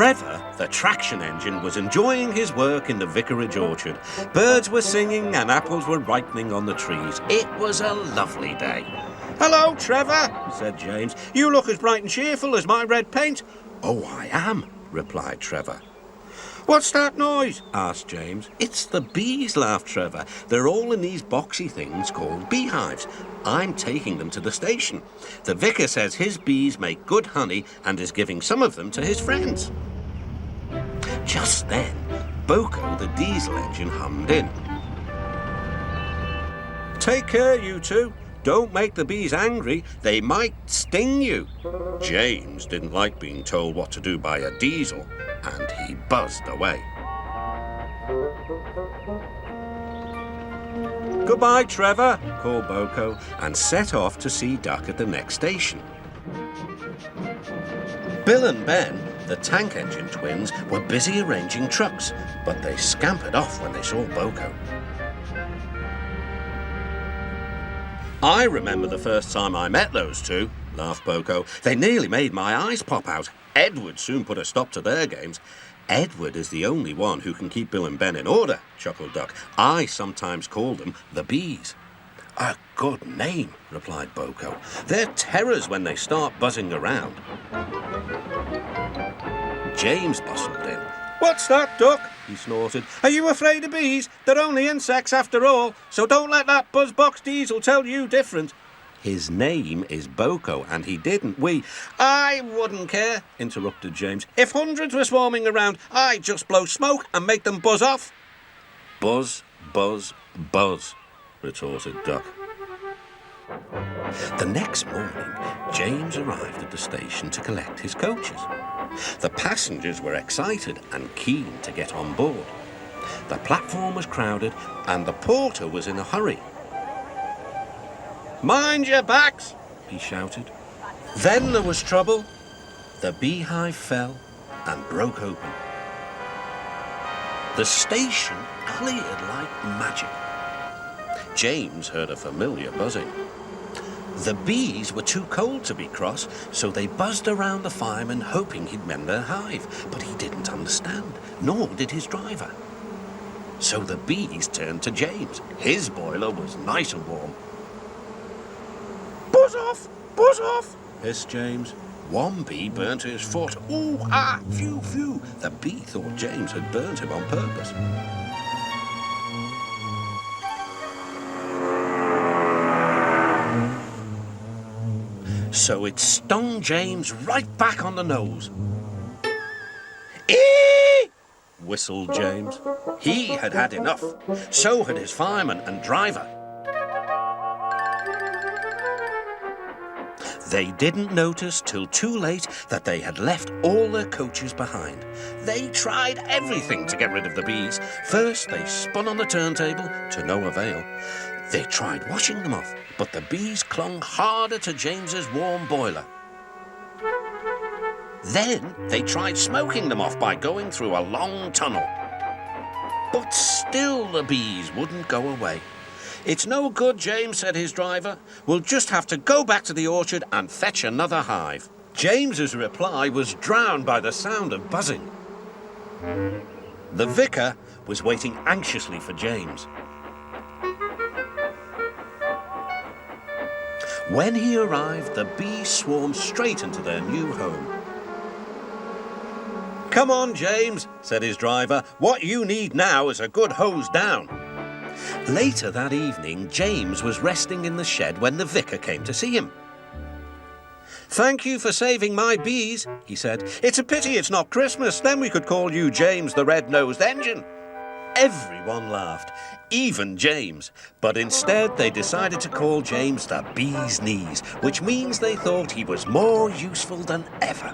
Trevor, the traction engine, was enjoying his work in the vicarage orchard. Birds were singing and apples were ripening on the trees. It was a lovely day. "Hello, Trevor," said James. "You look as bright and cheerful as my red paint." "Oh, I am," replied Trevor. "What's that noise?" asked James. "It's the bees," laughed Trevor. "They're all in these boxy things called beehives. I'm taking them to the station. The vicar says his bees make good honey and is giving some of them to his friends." Just then, Boko, the diesel engine, hummed in. "Take care, you two. Don't make the bees angry. They might sting you." James didn't like being told what to do by a diesel, and he buzzed away. "Goodbye, Trevor," called Boko, and set off to see Duck at the next station. Bill and Ben, the tank engine twins, were busy arranging trucks, but they scampered off when they saw Boko. "I remember the first time I met those two," laughed Boko. "They nearly made my eyes pop out. Edward soon put a stop to their games." "Edward is the only one who can keep Bill and Ben in order," chuckled Duck. "I sometimes call them the bees." "A good name," replied Boko. "They're terrors when they start buzzing around." James bustled in. "What's that, Duck?" he snorted. "Are you afraid of bees? They're only insects after all, so don't let that buzzbox diesel tell you different." "His name is Boko, and he didn't "I wouldn't care," interrupted James. "If hundreds were swarming around, I'd just blow smoke and make them buzz off." "Buzz, buzz, buzz," retorted Duck. The next morning, James arrived at the station to collect his coaches. The passengers were excited and keen to get on board. The platform was crowded, and the porter was in a hurry. "Mind your backs," he shouted. Then there was trouble. The beehive fell and broke open. The station cleared like magic. James heard a familiar buzzing. The bees were too cold to be cross, so they buzzed around the fireman hoping he'd mend their hive, but he didn't understand, nor did his driver. So the bees turned to James. His boiler was nice and warm. Buzz off, hissed James. One bee burnt his foot. "Ooh, ah, phew, phew." The bee thought James had burnt him on purpose. So it stung James right back on the nose. "Eee!" whistled James. He had had enough. So had his fireman and driver. They didn't notice till too late that they had left all their coaches behind. They tried everything to get rid of the bees. First, they spun on the turntable, to no avail. They tried washing them off, but the bees clung harder to James's warm boiler. Then they tried smoking them off by going through a long tunnel. But still the bees wouldn't go away. "It's no good, James," said his driver. "We'll just have to go back to the orchard and fetch another hive." James's reply was drowned by the sound of buzzing. The vicar was waiting anxiously for James. When he arrived, the bees swarmed straight into their new home. "Come on, James," said his driver. "What you need now is a good hose down." Later that evening, James was resting in the shed when the vicar came to see him. "Thank you for saving my bees," he said. "It's a pity it's not Christmas, then we could call you James the Red-Nosed Engine." Everyone laughed, even James, but instead they decided to call James the Bee's Knees, which means they thought he was more useful than ever.